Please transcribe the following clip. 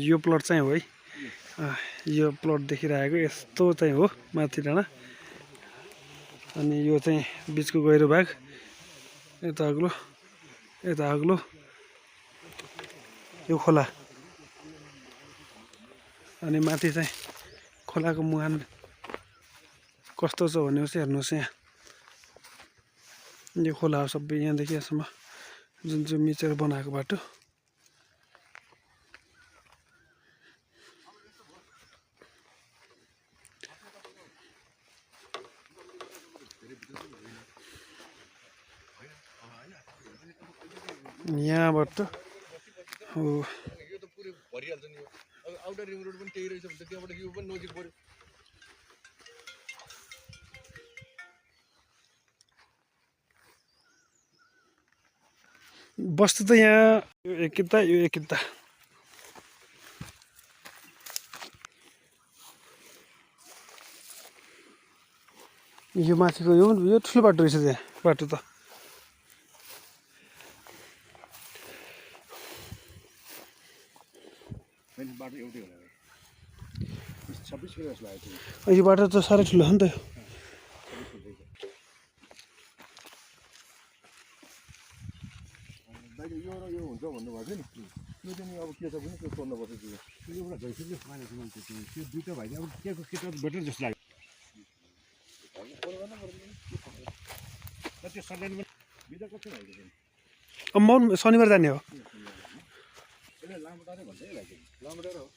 यो प्लट चाहिँ हो है, यो प्लट देखिरहेको यस्तो चाहिँ हो माथि डाँडा। अनि यो चाहिँ बिचको गहिरो भाग, यता अग्लो यो खोला। अनि माथि चाहिँ खोलाको मुहान कस्तो छ भने चाहिँ हेर्नुहोस्, यहाँ यो खोला हो सबै यहाँदेखि यहाँसम्म, जुन चाहिँ मिचेर बनाएको बाटो। यहाँबाट हो आउटर रिङ रोड पनि त्यही रहेछ भने त त्यहाँबाट यो पनि नजिक पर्यो। बस्ती त यहाँ यो एक किता यो एक किता। यो माथिको यो ठुलो बाटो रहेछ, त्यहाँ बाटो त बाटो एउटै होला। यो बाटो त साह्रै ठुलो हो नि त। यो हुन्छ भन्नुभएको थियो नि, त्यो चाहिँ अब के छ भने त्यो सोध्नुपर्छ। त्यो एउटा भइसक्यो मान्छे मान्छे त्यो दुइटा भाइ अब के केटा बेटर जस्तो लाग्यो। त्यो सडन बिदा कस्तो भएको अब म शनिबार जाने हो। लामो टाढो भन्दै लाग्यो, लामो टाढो हो,